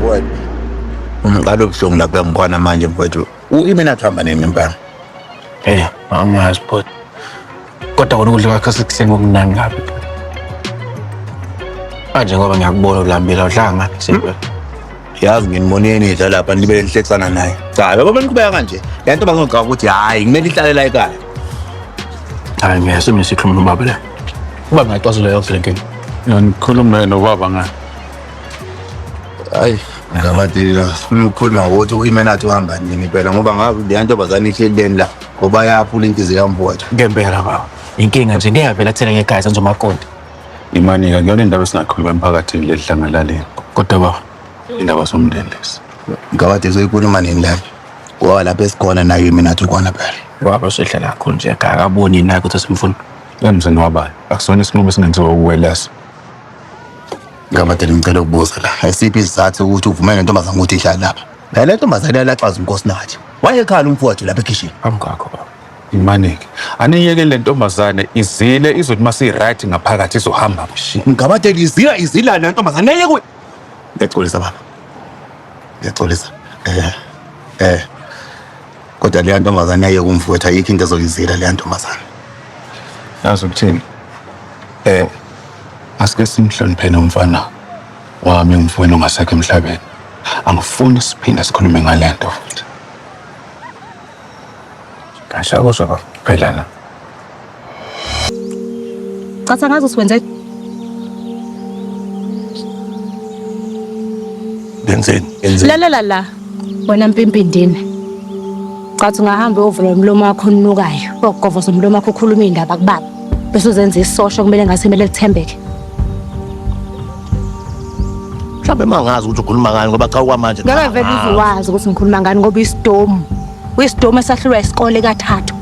mfowethu. Umqalo obuhlungu lapha ngikhona manje mfowethu. Imina kuhamba nini impela? Angazi but kodwa kona ukudla kwakho sekuseni ngokunani kabi. Manje ngoba ngiyakubona ulambile udlanga sempela. Yazi nginiboneni idla lapha nibe lihlekisana naye. Cha, yabo beniqhubeka kanje. Le nto bangicabanga ukuthi hayi kumele ihlale la ekhaya. Hayi ngiyasho sikhuluma nobaba la. Ubaba ngiyacazula yonke le nkinga. Ngikhuluma naye nobaba ngani? Hayi, ngabadila ukukhuluma ukuthi uyimenathi uhamba nini phela ngoba ngabe le ntombazane ihleleni la ngoba yaphula inhliziyo yamfowethu. Ngempela baba. Inkinga nje ngiyavela kuthena ngekhaya senze umakoti. Imani-ke kuyona indaba esingakhuluma emphakathini ledlangalaleni. Kodwa baba Indaba somndeni lesi. Ngabade zoyikhuluma nini la? Ngoba lapha esikhona nayo imenathi ukhona phela. baba sehlala kakhulu nje akaboni naye ukuthi simfuna. Emzini wabayo. Akusona isinqumo esingenziwa ukwelasa. Ngabade ngicela ukubuza la. Ayisiphi isizathu ukuthi uvumele intombazane ukuthi ihlale lapha? Le ntombazane yalaxaza inkosi nathi. Wayekhala umfowethu lapha ekhishini. Amgakho baba. Imani-ke. Aniyeke le ntombazane izile izothi masi-right ngaphakathi izohamba mshi. Ngabade izila le ntombazane ayekwe. Ngiyaxolisa baba. Ngiyaxolisa. Kodwa le ntombazane ayeke umfowethu ayikho into ezoyizila le ntombazane. Yazi ukuthini? Asike simhloniphe nomfana wami ngimfowenu ongasekho emhlabeni. Angifuni siphinde sikhulume ngale nto futhi. Kasha kusho Phela la. Cathi angazi usiwenze Benzeni. lalela la wena Mpimpindini. Cathi ungahamba uyovula umlomo wakho onukayo ogovoza umlomo wakho ukhuluma indaba kubaba bese uzenza isosho kumele ngasemele lithembeke. Mhlawumbe mangazi ukuthi ukhuluma ngani ngoba cha kwamanje. Ngeke vele uziwazi ukuthi ngikhuluma ngani ngoba Wisdom esahlulwa isikole kathathu.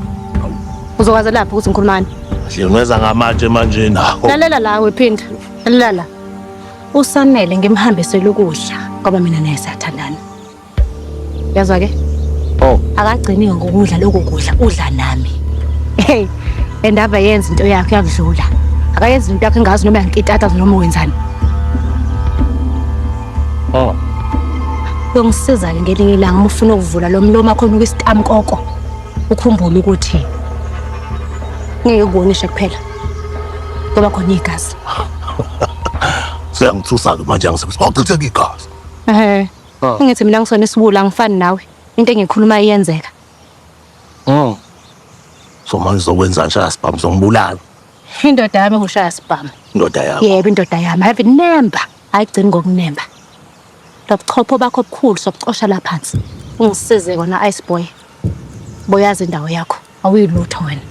Uzokwazi lapha ukuthi ngikhuluma ngani? Ngiyengeza ngamanje manje naho. Lalela la wephinda. Lalela la. Usanele ngimhambisela ukudla ngoba mina naye siyathandana. Yazwa ke? Akagcini ngokudla lokho kudla udla nami. Hey, endaba yenza into yakhe yakudlula. Akayenza into yakhe engazi noma yankitata noma wenzani. Uyongisiza ke ngelinye ilanga uma ufuna ukuvula lo mlomo wakho ukwistamkoko. Ukhumbule ukuthi ngeke ukubonishe kuphela. Ngoba khona igazi. Sengithusa ke manje ngisebenza ngokuchitheka igazi. Ngithi mina ngisona isibula angifani nawe. Into engikhuluma iyenzeka. So manje uzokwenza nje asibhamu zongibulala. Indoda yami ukushaya sibhamu. Indoda yakho. Yebo indoda yami. Have nemba. Ayigcini ngokunemba. Lobuchopho bakho obukhulu sobucosha la phansi. Ungisize kona ice boy. Boyazi indawo yakho. Awuyilutho wena.